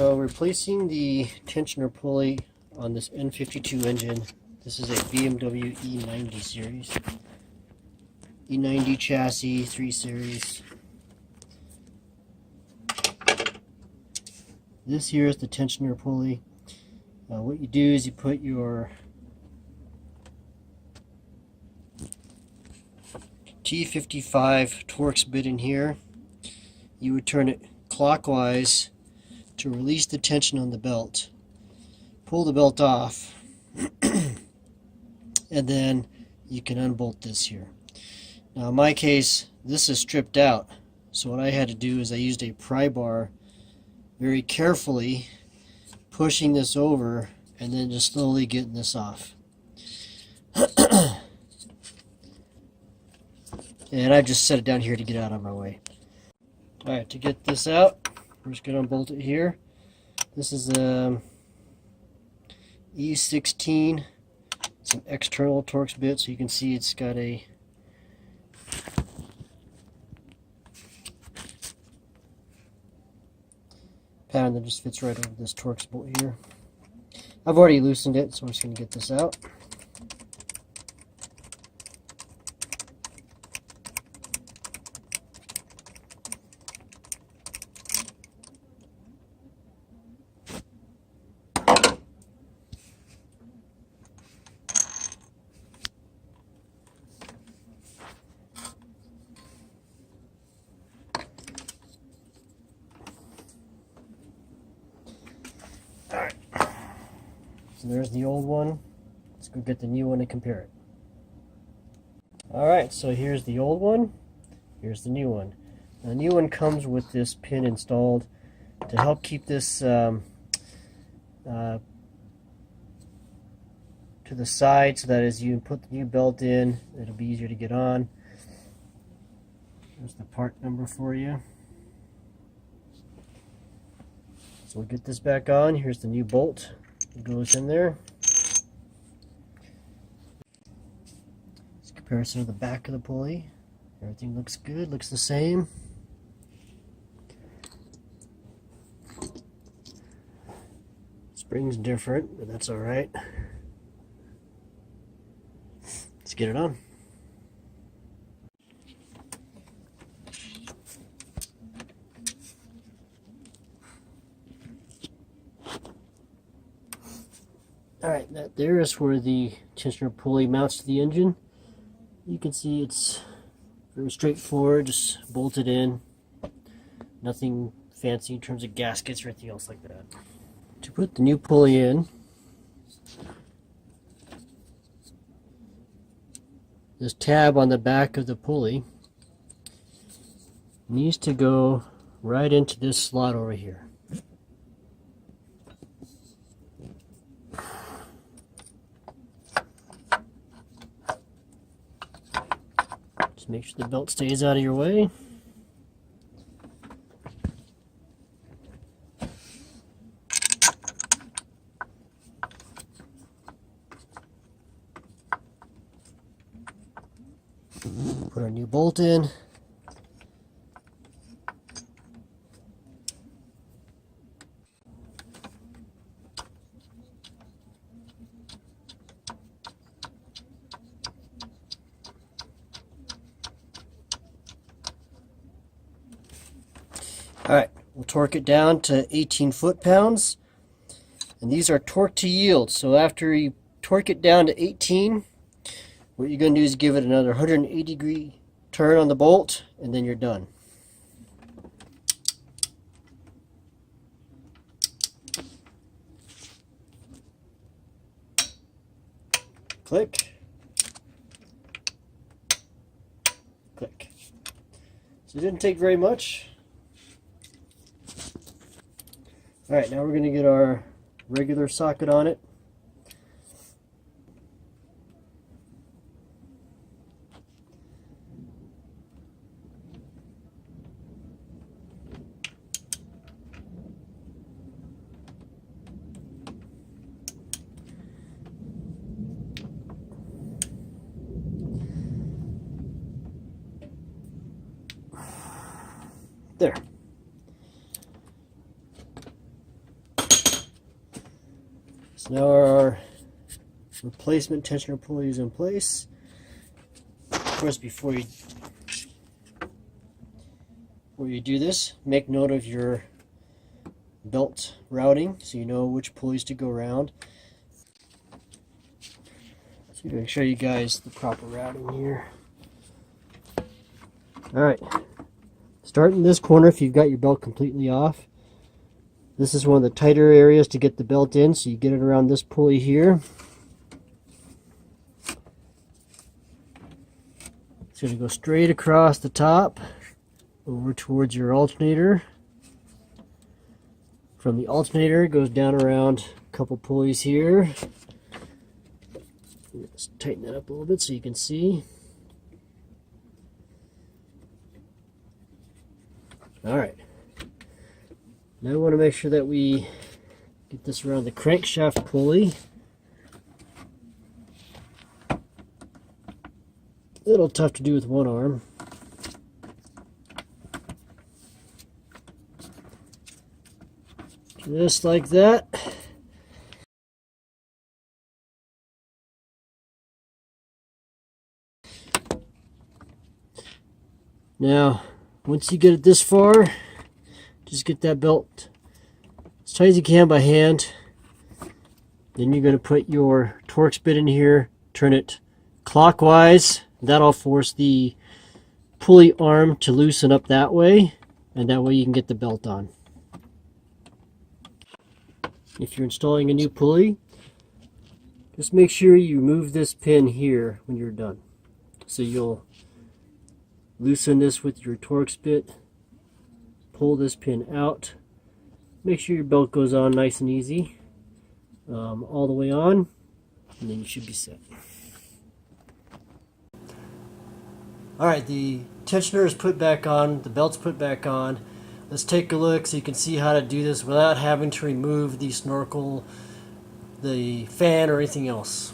So replacing the tensioner pulley on this N52 engine. This is a BMW E90 series. E90 chassis, 3 series. This here is the tensioner pulley. What you do is you put your T55 Torx bit in here. You would turn it clockwise to release the tension on the belt. Pull the belt off and then you can unbolt this here. Now in my case this is stripped out, so what I had to do is I used a pry bar, very carefully pushing this over and then just slowly getting this off. And I just set it down here to get out of my way. Alright, to get this out, we're just going to unbolt it here. This is a E16. It's an external Torx bit, so you can see it's got a pattern that just fits right over this Torx bolt here. I've already loosened it, so I'm just going to get this out. Alright, so there's the old one. Let's go get the new one and compare it. Alright, so here's the old one, here's the new one. The new one comes with this pin installed to help keep this to the side, so that as you put the new belt in, it'll be easier to get on. There's the part number for you. So we'll get this back on. Here's the new bolt that goes in there. It's a comparison of the back of the pulley. Everything looks good, looks the same. Spring's different, but that's alright. Let's get it on. Alright, that there is where the tensioner pulley mounts to the engine. You can see it's very straightforward, just bolted in. Nothing fancy in terms of gaskets or anything else like that. To put the new pulley in, this tab on the back of the pulley needs to go right into this slot over here. Just make sure the belt stays out of your way. Put our new bolt in. Alright, we'll torque it down to 18 foot-pounds. And these are torque to yield. So after you torque it down to 18, what you're going to do is give it another 180-degree turn on the bolt, and then you're done. Click. Click. So it didn't take very much. Alright, now we're going to get our regular socket on it. There. So now our replacement tensioner pulley is in place. Of course, before you do this, make note of your belt routing so you know which pulleys to go around. So I'm going to show you guys the proper routing here. Alright, start in this corner if you've got your belt completely off. This is one of the tighter areas to get the belt in, so you get it around this pulley here. It's going to go straight across the top over towards your alternator. From the alternator, it goes down around a couple pulleys here. Let's tighten that up a little bit so you can see. Alright. Now we want to make sure that we get this around the crankshaft pulley. A little tough to do with one arm. Just like that. Now, once you get it this far, just get that belt as tight as you can by hand. Then you're going to put your Torx bit in here, turn it clockwise. That'll force the pulley arm to loosen up that way, and that way you can get the belt on. If you're installing a new pulley, just make sure you remove this pin here when you're done. So you'll loosen this with your Torx bit, pull this pin out, make sure your belt goes on nice and easy, all the way on, and then you should be set. Alright, the tensioner is put back on, the belt's put back on. Let's take a look so you can see how to do this without having to remove the snorkel, the fan, or anything else.